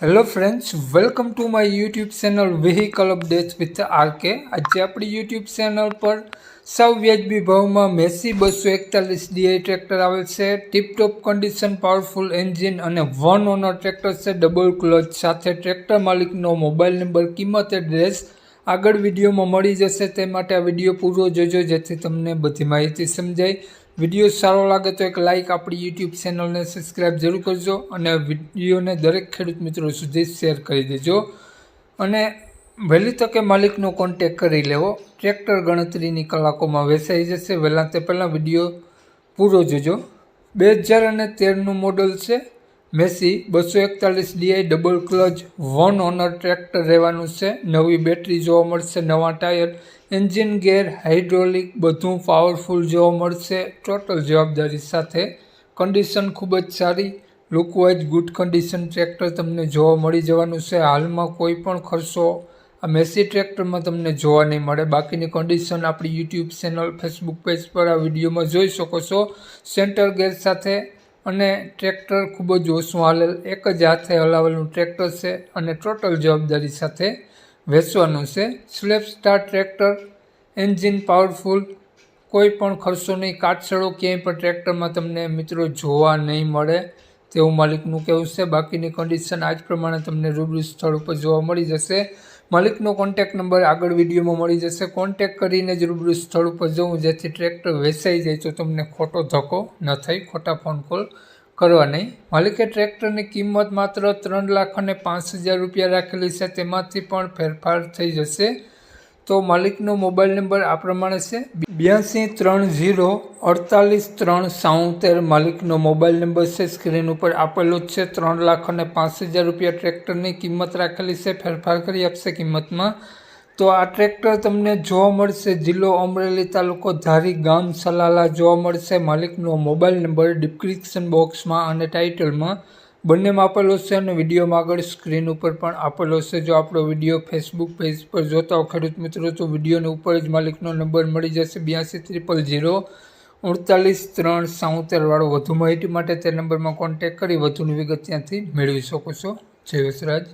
Hello friends, welcome to my YouTube channel vehicle updates with RK. આજે આપણી YouTube channel પર સાવ વ્યાજબી ભાવમાં મેસી 241 ડીઆઈ ટ્રેક્ટર આવેલ છે। ટીપટોપ કન્ડિશન, પાવરફુલ એન્જિન અને વન ઓનર ટ્રેક્ટર છે, ડબલ ક્લચ સાથે। ટ્રેક્ટર માલિકનો મોબાઈલ નંબર, કિંમત, એડ્રેસ આગળ વિડીયોમાં મળી જશે, તે માટે આ વિડીયો પૂરો જોજો જેથી તમને બધી માહિતી સમજાય। વિડીયો સારો લાગે તો એક લાઇક, આપણી યુટ્યુબ ચેનલને સબસ્ક્રાઈબ જરૂર કરજો અને વિડીયોને દરેક ખેડૂત મિત્રો સુધી શેર કરી દેજો અને વહેલી તકે માલિકનો કોન્ટેક કરી લેવો। ટ્રેક્ટર ગણતરીની કલાકોમાં વેચાઈ જશે, વહેલા તે પહેલાં વિડીયો પૂરો જોજો। 2013નું મોડલ છે, Massey 241 DI double clutch one owner tractor રહેવાનું છે। નવી બેટરી જોવા મળશે, નવા ટાયર, એન્જિન, ગેર, હાઇડ્રોલિક બધું પાવરફુલ જોવા મળશે, ટોટલ જવાબદારી સાથે। કન્ડિશન ખૂબ જ સારી, લુકવાઇઝ ગુડ કન્ડિશન ટ્રેક્ટર તમને જોવા મળી જવાનું છે। હાલમાં કોઈ પણ ખર્ચો આ મેસી ટ્રેક્ટરમાં તમને જોવા નહીં મળે। બાકીની કન્ડિશન આપણી યુટ્યુબ ચેનલ, ફેસબુક પેજ પર આ વિડીયોમાં જોઈ શકો છો। સેન્ટર ગેર સાથે અને ટ્રેક્ટર ખૂબ જ ઓછું હાલેલ, એક જ હાથે હલાવેલું ટ્રેક્ટર છે અને ટોટલ જવાબદારી સાથે વેચવાનું છે। Slap star tractor, engine powerful, કોઈ પણ ખર્ચો નહીં, કાટછડો ક્યાંય પણ ટ્રેક્ટરમાં તમને મિત્રો જોવા નહીં મળે તેવું માલિકનું કહેવું છે। બાકીની કન્ડિશન આજ પ્રમાણે તમને રૂબરૂ સ્થળ ઉપર જોવા મળી જશે। માલિકનો કોન્ટેક નંબર આગળ વિડીયોમાં મળી જશે, કોન્ટેક કરીને જ રૂબરૂ સ્થળ ઉપર જવું જેથી ટ્રેક્ટર વેચાઈ જાય તો તમને ખોટો ધક્કો ન થાય, ખોટા ફોન કોલ કરવા નહીં। માલિકે ટ્રેક્ટરની કિંમત માત્ર 3,05,000 રૂપિયા રાખેલી છે, તેમાંથી પણ ફેરફાર થઈ જશે। તો માલિકનો મોબાઈલ નંબર આ પ્રમાણે છે, 82304837। માલિકનો મોબાઈલ નંબર છે, સ્ક્રીન ઉપર આપેલો જ છે। 3,05,000 રૂપિયા ટ્રેક્ટરની કિંમત રાખેલી છે, ફેરફાર કરી આપશે કિંમતમાં। તો આ ટ્રેક્ટર તમને જોવા મળશે જિલ્લો અમરેલી, તાલુકો ધારી, ગામ સલાલા જોવા મળશે। માલિકનો મોબાઈલ નંબર ડિસ્ક્રિપ્શન બોક્સમાં અને ટાઇટલમાં બંનેમાં આપેલો છે અને વિડીયોમાં આગળ સ્ક્રીન ઉપર પણ આપેલો છે। જો આપણો વિડીયો ફેસબુક પેજ પર જોતા હો ખેડૂત મિત્રો તો વિડીયોની ઉપર જ માલિકનો નંબર મળી જશે, 8230043373 વાળો। વધુ માહિતી માટે તે નંબરમાં કોન્ટેક કરી વધુની વિગત ત્યાંથી મેળવી શકો છો। જય વસરાજ।